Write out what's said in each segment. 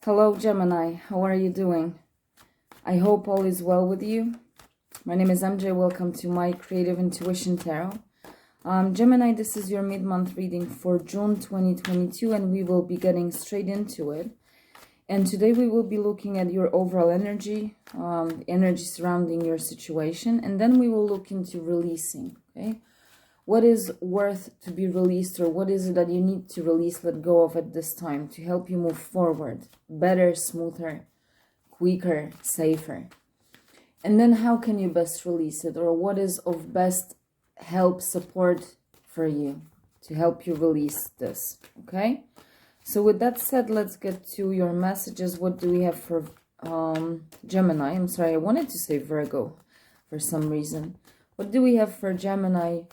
Hello, Gemini. How are you doing? I hope all is well with you. My name is MJ. Welcome to my Creative Intuition Tarot. Gemini, this is your mid-month reading for June 2022, and we will be getting straight into it. And today we will be looking at your overall energy, energy surrounding your situation, and then we will look into releasing, okay? What is worth to be released, or what is it that you need to release, let go of at this time to help you move forward, better, smoother, quicker, safer? And then how can you best release it, or what is of best help, support for you to help you release this, okay? So with that said, let's get to your messages. What do we have for Gemini? I'm sorry, I wanted to say Virgo for some reason. What do we have for Gemini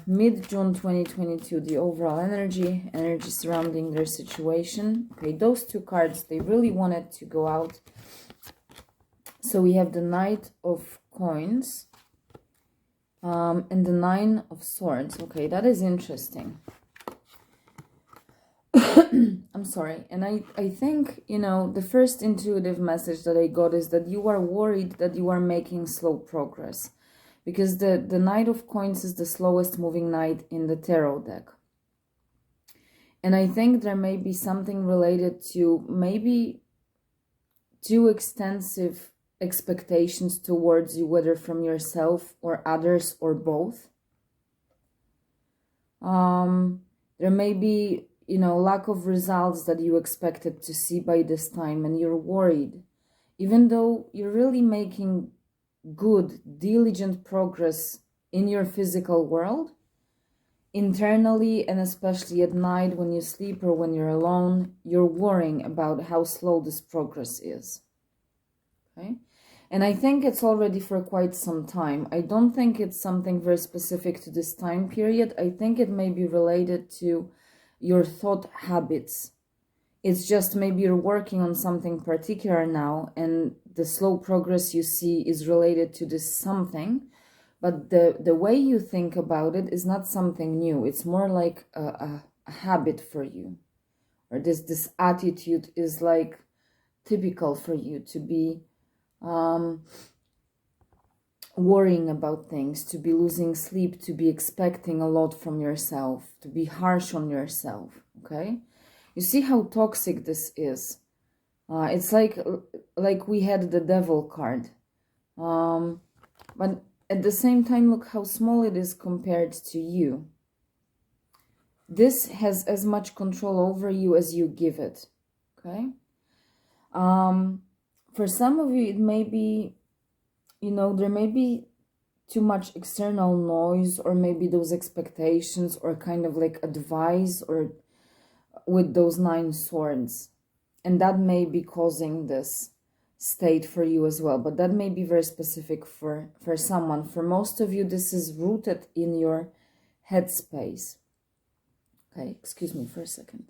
mid-June 2022? The overall energy surrounding their situation. Okay, those two cards, they really wanted to go out. So we have the Knight of Coins and the Nine of Swords. Okay, that is interesting. I'm sorry. And I think, you know, the first intuitive message that I got is that you are worried that you are making slow progress. Because the Knight of Coins is the slowest moving knight in the tarot deck. And I think there may be something related to maybe too extensive expectations towards you, whether from yourself or others or both. There may be, you know, lack of results that you expected to see by this time, and you're worried. Even though you're really making good, diligent progress in your physical world, internally, and especially at night when you sleep or when you're alone, you're worrying about how slow this progress is. Okay? And I think it's already for quite some time. I don't think it's something very specific to this time period. I think it may be related to your thought habits. It's just maybe you're working on something particular now, and the slow progress you see is related to this something, but the way you think about it is not something new. It's more like a habit for you, or this attitude is like typical for you to be worrying about things, to be losing sleep, to be expecting a lot from yourself, to be harsh on yourself, okay? You see how toxic this is. It's like we had the Devil card. But at the same time, look how small it is compared to you. This has as much control over you as you give it, okay? For some of you, it may be, you know, there may be too much external noise, or maybe those expectations, or kind of like advice, or with those 9 swords, and that may be causing this state for you as well, but that may be very specific for someone. For most of you, this is rooted in your headspace. Okay, excuse me for a second.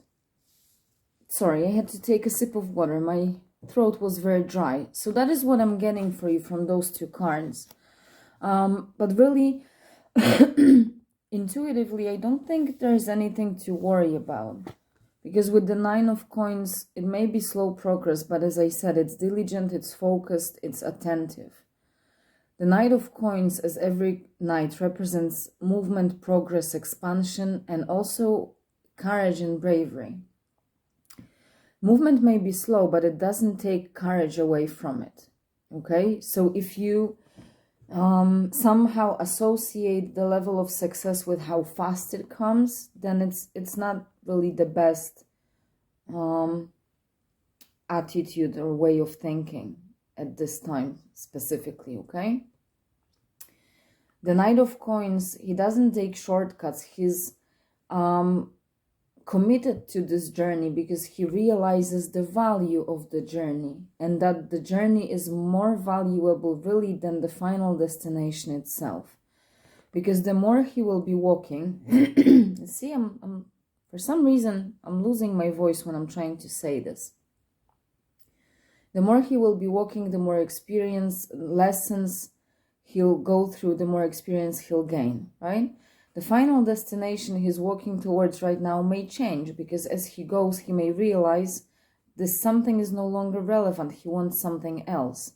Sorry, I had to take a sip of water. My throat was very dry. So that is what I'm getting for you from those 2 cards. But really, intuitively, I don't think there's anything to worry about. Because with the 9 of Coins, it may be slow progress, but as I said, it's diligent, it's focused, it's attentive. The Knight of Coins, as every knight, represents movement, progress, expansion, and also courage and bravery. Movement may be slow, but it doesn't take courage away from it. Okay? So if you somehow associate the level of success with how fast it comes, then it's not really the best attitude or way of thinking at this time specifically, okay? The Knight of Coins, he doesn't take shortcuts. He's committed to this journey because he realizes the value of the journey, and that the journey is more valuable really than the final destination itself. Because the more he will be walking, see, I'm for some reason, I'm losing my voice when I'm trying to say this. The more he will be walking, the more experience, lessons he'll go through, the more experience he'll gain, right? The final destination he's walking towards right now may change, because as he goes, he may realize this something is no longer relevant. He wants something else.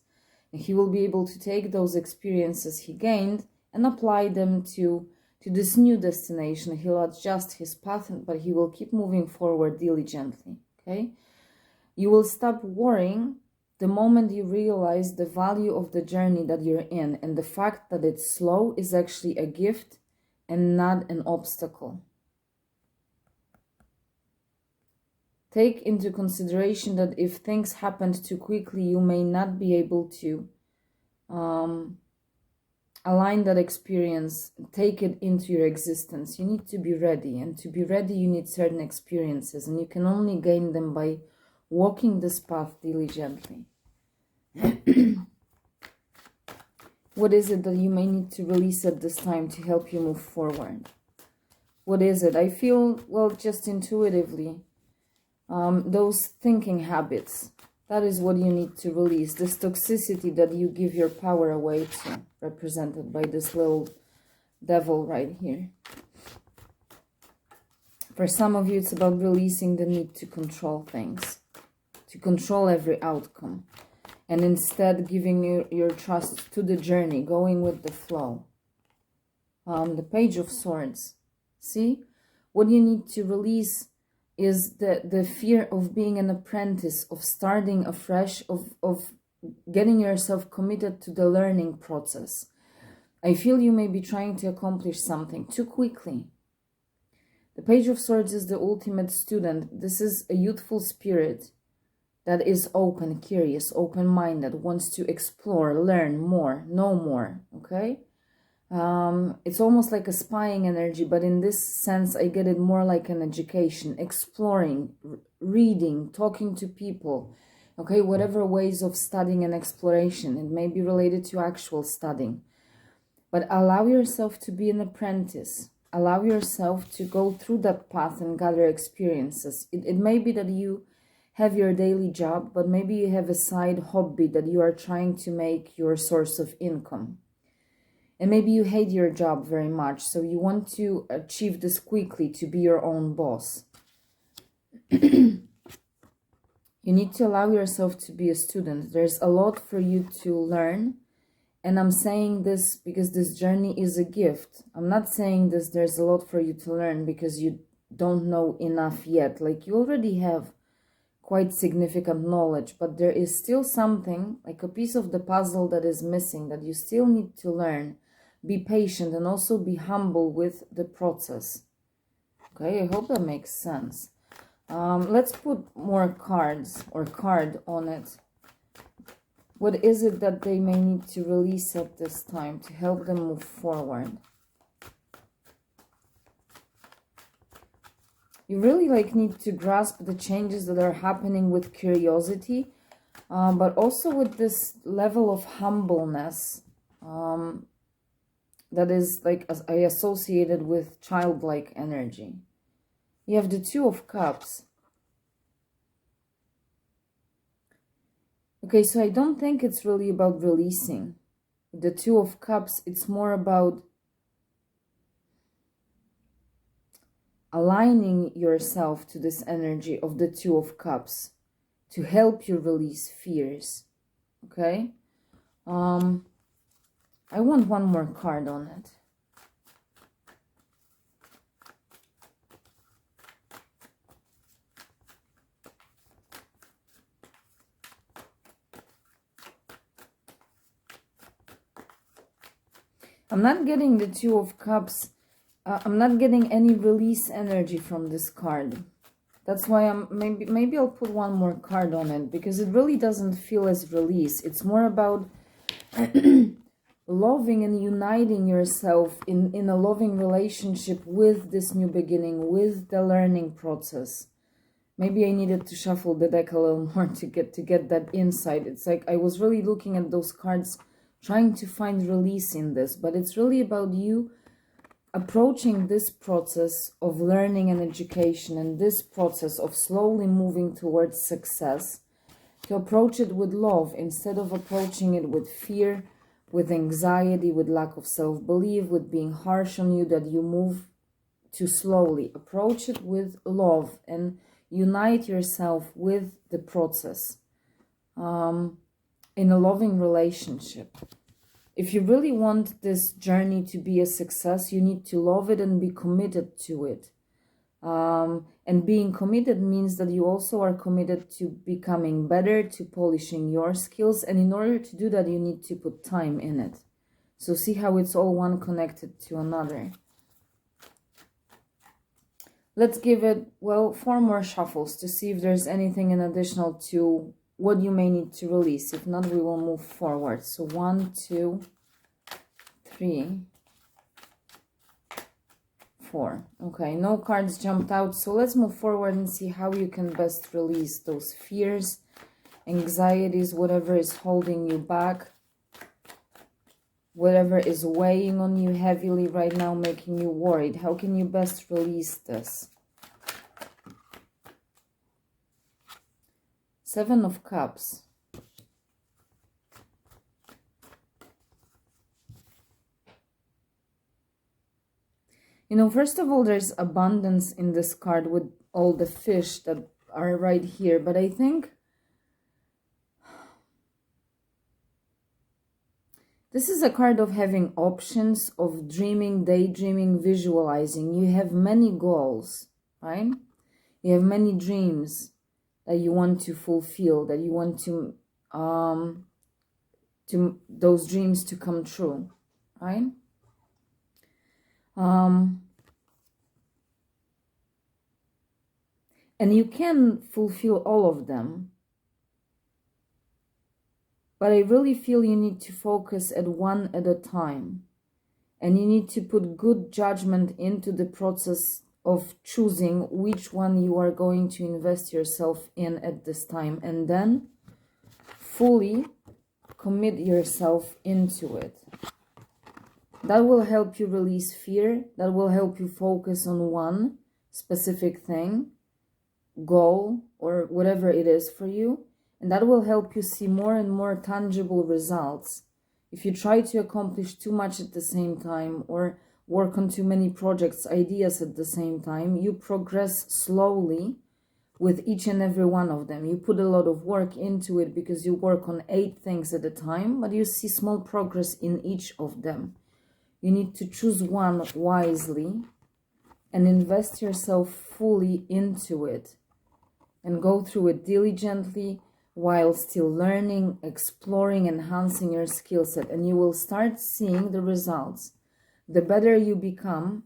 And he will be able to take those experiences he gained and apply them to this new destination. He'll adjust his path, but he will keep moving forward diligently, okay? You will stop worrying the moment you realize the value of the journey that you're in, and the fact that it's slow is actually a gift and not an obstacle. Take into consideration that if things happened too quickly, you may not be able to align that experience, take it into your existence. You need to be ready, and to be ready, you need certain experiences, and you can only gain them by walking this path diligently. What is it that you may need to release at this time to help you move forward? What is it? I feel, well, just intuitively, those thinking habits. That is what you need to release. This toxicity that you give your power away to, represented by this little devil right here. For some of you, it's about releasing the need to control things, to control every outcome, and instead giving your trust to the journey, going with the flow. The Page of Swords. See? What you need to release is the fear of being an apprentice, of starting afresh, of getting yourself committed to the learning process. I feel you may be trying to accomplish something too quickly. The Page of Swords is the ultimate student. This is a youthful spirit that is open, curious, open-minded, wants to explore, learn more, know more, okay? It's almost like a spying energy, but in this sense, I get it more like an education, exploring, reading, talking to people, okay? Whatever ways of studying and exploration. It may be related to actual studying. But allow yourself to be an apprentice. Allow yourself to go through that path and gather experiences. It may be that you have your daily job, but maybe you have a side hobby that you are trying to make your source of income. And maybe you hate your job very much, so you want to achieve this quickly, to be your own boss. You need to allow yourself to be a student. There's a lot for you to learn. And I'm saying this because this journey is a gift. I'm not saying this, there's a lot for you to learn because you don't know enough yet. Like, you already have quite significant knowledge, but there is still something, like a piece of the puzzle that is missing, that you still need to learn. Be patient and also be humble with the process. Okay, I hope that makes sense. Let's put more cards or card on it. What is it that they may need to release at this time to help them move forward? You really need to grasp the changes that are happening with curiosity, but also with this level of humbleness that is I associated with childlike energy. You have the Two of Cups. Okay, so I don't think it's really about releasing. The Two of Cups, it's more about aligning yourself to this energy of the Two of Cups to help you release fears. Okay? I want one more card on it. I'm not getting the Two of Cups. I'm not getting any release energy from this card. That's why maybe I'll put one more card on it, because it really doesn't feel as release. It's more about loving and uniting yourself in a loving relationship with this new beginning, with the learning process. Maybe I needed to shuffle the deck a little more to get that insight. It's like I was really looking at those cards, trying to find release in this, but it's really about you approaching this process of learning and education and this process of slowly moving towards success, to approach it with love instead of approaching it with fear, with anxiety, with lack of self-belief, with being harsh on you, that you move too slowly. Approach it with love, and unite yourself with the process in a loving relationship. If you really want this journey to be a success, you need to love it and be committed to it. And being committed means that you also are committed to becoming better, to polishing your skills. And in order to do that, you need to put time in it. So see how it's all one connected to another. Let's give it, well, 4 more shuffles to see if there's anything in additional to what you may need to release. If not, we will move forward. So 1, 2, 3, 4. Okay, no cards jumped out. So let's move forward and see how you can best release those fears, anxieties, whatever is holding you back, whatever is weighing on you heavily right now, making you worried. How can you best release this? 7 of Cups. You know, first of all, there's abundance in this card with all the fish that are right here. But I think this is a card of having options, of dreaming, daydreaming, visualizing. You have many goals, right? You have many dreams that you want to fulfill, that you want to those dreams to come true, right? And you can fulfill all of them. But I really feel you need to focus at one at a time. And you need to put good judgment into the process of choosing which one you are going to invest yourself in at this time. And then fully commit yourself into it. That will help you release fear. That will help you focus on one specific thing, goal, or whatever it is for you. And that will help you see more and more tangible results. If you try to accomplish too much at the same time or work on too many projects, ideas at the same time, you progress slowly with each and every one of them. You put a lot of work into it because you work on 8 things at a time, but you see small progress in each of them. You need to choose one wisely and invest yourself fully into it and go through it diligently while still learning, exploring, enhancing your skill set. And you will start seeing the results. The better you become,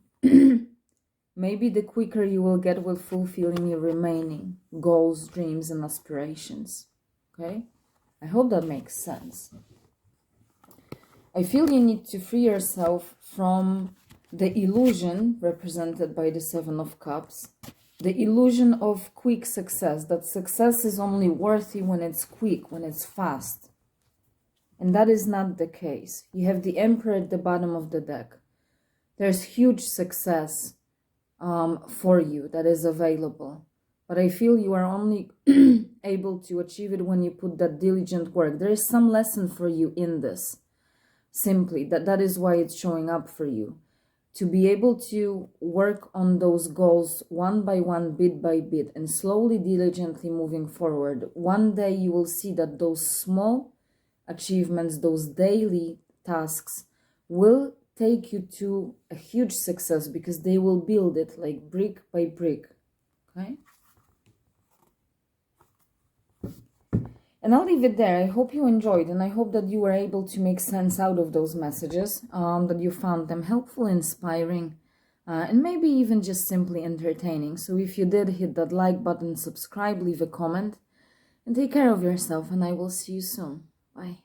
maybe the quicker you will get with fulfilling your remaining goals, dreams, and aspirations. Okay? I hope that makes sense. I feel you need to free yourself from the illusion represented by the 7 of Cups. The illusion of quick success, that success is only worthy when it's quick, when it's fast. And that is not the case. You have the Emperor at the bottom of the deck. There's huge success for you that is available. But I feel you are only able to achieve it when you put that diligent work. There is some lesson for you in this. Simply, that is why it's showing up for you. To be able to work on those goals one by one, bit by bit, and slowly, diligently moving forward. One day you will see that those small achievements, those daily tasks, will take you to a huge success because they will build it like brick by brick. Okay? And I'll leave it there. I hope you enjoyed, and I hope that you were able to make sense out of those messages, that you found them helpful, inspiring, and maybe even just simply entertaining. So if you did, hit that like button, subscribe, leave a comment, and take care of yourself, and I will see you soon. Bye.